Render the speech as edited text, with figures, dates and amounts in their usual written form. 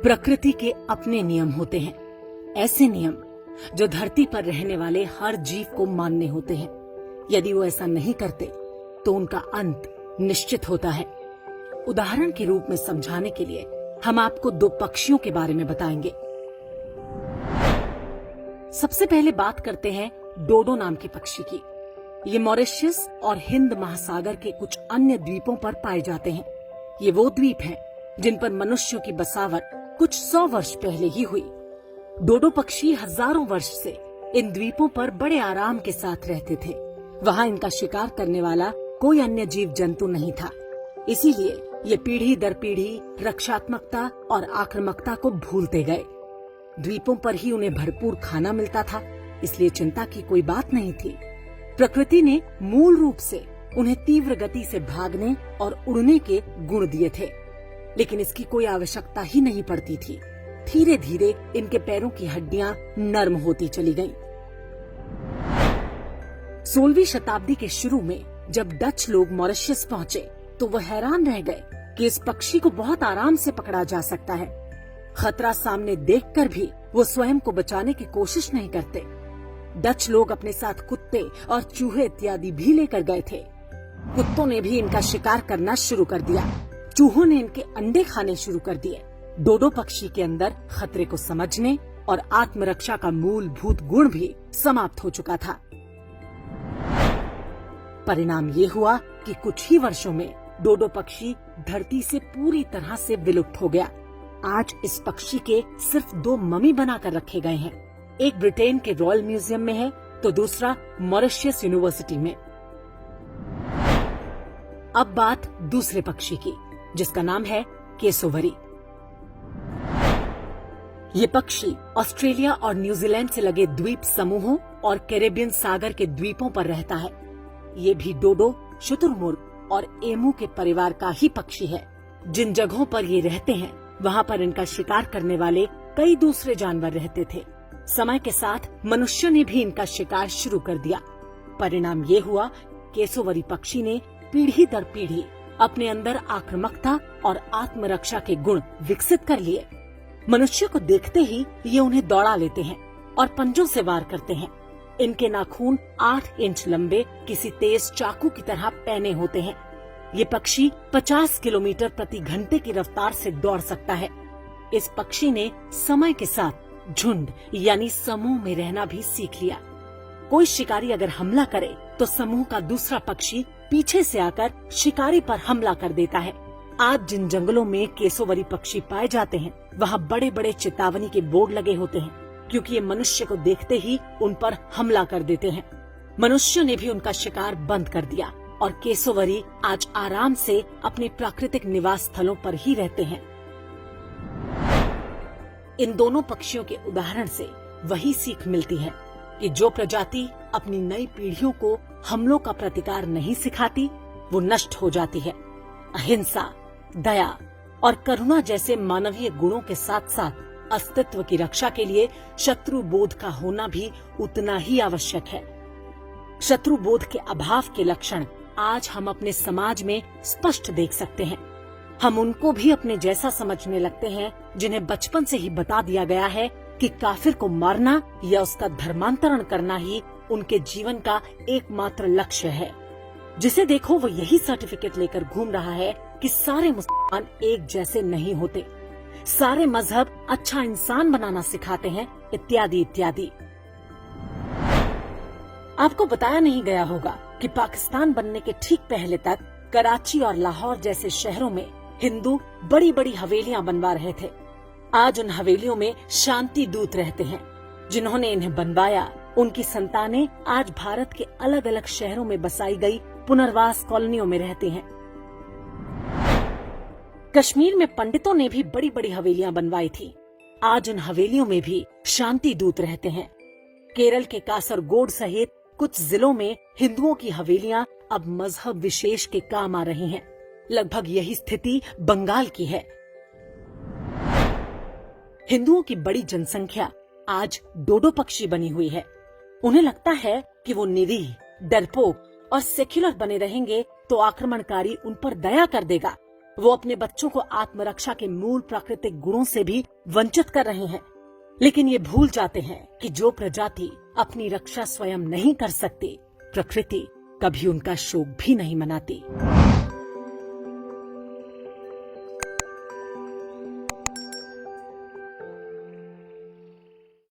प्रकृति के अपने नियम होते हैं, ऐसे नियम जो धरती पर रहने वाले हर जीव को मानने होते हैं। यदि वो ऐसा नहीं करते तो उनका अंत निश्चित होता है। उदाहरण के रूप में समझाने के लिए हम आपको दो पक्षियों के बारे में बताएंगे। सबसे पहले बात करते हैं डोडो नाम के पक्षी की। ये मॉरिशस और हिंद महासागर के कुछ अन्य द्वीपों पर पाए जाते हैं। ये वो द्वीप हैं जिन पर मनुष्यों की बसावट कुछ 100 वर्ष पहले ही हुई। डोडो पक्षी हजारों वर्ष से इन द्वीपों पर बड़े आराम के साथ रहते थे। वहाँ इनका शिकार करने वाला कोई अन्य जीव जंतु नहीं था, इसीलिए ये पीढ़ी दर पीढ़ी रक्षात्मकता और आक्रामकता को भूलते गए। द्वीपों पर ही उन्हें भरपूर खाना मिलता था, इसलिए चिंता की कोई बात नहीं थी। प्रकृति ने मूल रूप से उन्हें तीव्र गति से भागने और उड़ने के गुण दिए थे, लेकिन इसकी कोई आवश्यकता ही नहीं पड़ती थी। धीरे धीरे इनके पैरों की हड्डियां नर्म होती चली गईं। 16वीं शताब्दी के शुरू में जब डच लोग मॉरिशस पहुंचे तो वो हैरान रह गए कि इस पक्षी को बहुत आराम से पकड़ा जा सकता है। खतरा सामने देखकर भी वो स्वयं को बचाने की कोशिश नहीं करते। डच लोग अपने साथ कुत्ते और चूहे इत्यादि भी लेकर गए थे। कुत्तों ने भी इनका शिकार करना शुरू कर दिया, चूहों ने इनके अंडे खाने शुरू कर दिए। डोडो पक्षी के अंदर खतरे को समझने और आत्मरक्षा का मूलभूत गुण भी समाप्त हो चुका था। परिणाम ये हुआ कि कुछ ही वर्षों में डोडो पक्षी धरती से पूरी तरह से विलुप्त हो गया। आज इस पक्षी के सिर्फ 2 ममी बनाकर रखे गए हैं। एक ब्रिटेन के रॉयल म्यूजियम में है तो दूसरा मॉरिशस यूनिवर्सिटी में। अब बात दूसरे पक्षी की, जिसका नाम है केसोवरी। ये पक्षी ऑस्ट्रेलिया और न्यूजीलैंड से लगे द्वीप समूहों और कैरेबियन सागर के द्वीपों पर रहता है। ये भी डोडो, शुतुरमुर्ग और एमू के परिवार का ही पक्षी है। जिन जगहों पर ये रहते हैं वहाँ पर इनका शिकार करने वाले कई दूसरे जानवर रहते थे। समय के साथ मनुष्यों ने भी इनका शिकार शुरू कर दिया। परिणाम ये हुआ केसोवरी पक्षी ने पीढ़ी दर पीढ़ी अपने अंदर आक्रामकता और आत्मरक्षा के गुण विकसित कर लिए। मनुष्य को देखते ही ये उन्हें दौड़ा लेते हैं और पंजों से वार करते हैं। इनके नाखून 8 इंच लंबे किसी तेज चाकू की तरह पैने होते हैं। ये पक्षी 50 किलोमीटर प्रति घंटे की रफ्तार से दौड़ सकता है। इस पक्षी ने समय के साथ झुंड यानी समूह में रहना भी सीख लिया। कोई शिकारी अगर हमला करे तो समूह का दूसरा पक्षी पीछे से आकर शिकारी पर हमला कर देता है। आज जिन जंगलों में केसोवरी पक्षी पाए जाते हैं वहाँ बड़े बड़े चेतावनी के बोर्ड लगे होते हैं, क्योंकि ये मनुष्य को देखते ही उन पर हमला कर देते हैं। मनुष्यों ने भी उनका शिकार बंद कर दिया और केसोवरी आज आराम से अपने प्राकृतिक निवास स्थलों पर ही रहते हैं। इन दोनों पक्षियों के उदाहरण से वही सीख मिलती है कि जो प्रजाति अपनी नई पीढ़ियों को हमलों का प्रतिकार नहीं सिखाती वो नष्ट हो जाती है। अहिंसा, दया और करुणा जैसे मानवीय गुणों के साथ साथ अस्तित्व की रक्षा के लिए शत्रु बोध का होना भी उतना ही आवश्यक है। शत्रु बोध के अभाव के लक्षण आज हम अपने समाज में स्पष्ट देख सकते हैं। हम उनको भी अपने जैसा समझने लगते हैं जिन्हें बचपन से ही बता दिया गया है कि काफिर को मारना या उसका धर्मांतरण करना ही उनके जीवन का एकमात्र लक्ष्य है। जिसे देखो वो यही सर्टिफिकेट लेकर घूम रहा है कि सारे मुसलमान एक जैसे नहीं होते, सारे मजहब अच्छा इंसान बनाना सिखाते हैं, इत्यादि इत्यादि। आपको बताया नहीं गया होगा कि पाकिस्तान बनने के ठीक पहले तक कराची और लाहौर जैसे शहरों में हिंदू बड़ी बड़ी हवेलियां बनवा रहे थे। आज उन हवेलियों में शांति दूत रहते हैं। जिन्होंने इन्हें बनवाया उनकी संतानें आज भारत के अलग अलग शहरों में बसाई गई पुनर्वास कॉलोनियों में रहते हैं। कश्मीर में पंडितों ने भी बड़ी बड़ी हवेलियां बनवाई थी। आज उन हवेलियों में भी शांति दूत रहते हैं। केरल के कासरगोड सहित कुछ जिलों में हिंदुओं की हवेलियां अब मजहब विशेष के काम आ रही हैं। लगभग यही स्थिति बंगाल की है। हिंदुओं की बड़ी जनसंख्या आज डोडो पक्षी बनी हुई है। उन्हें लगता है कि वो निरीह, डरपोक और सेक्युलर बने रहेंगे तो आक्रमणकारी उन पर दया कर देगा। वो अपने बच्चों को आत्मरक्षा के मूल प्राकृतिक गुणों से भी वंचित कर रहे हैं। लेकिन ये भूल जाते हैं कि जो प्रजाति अपनी रक्षा स्वयं नहीं कर सकती, प्रकृति कभी उनका शोक भी नहीं मनाती।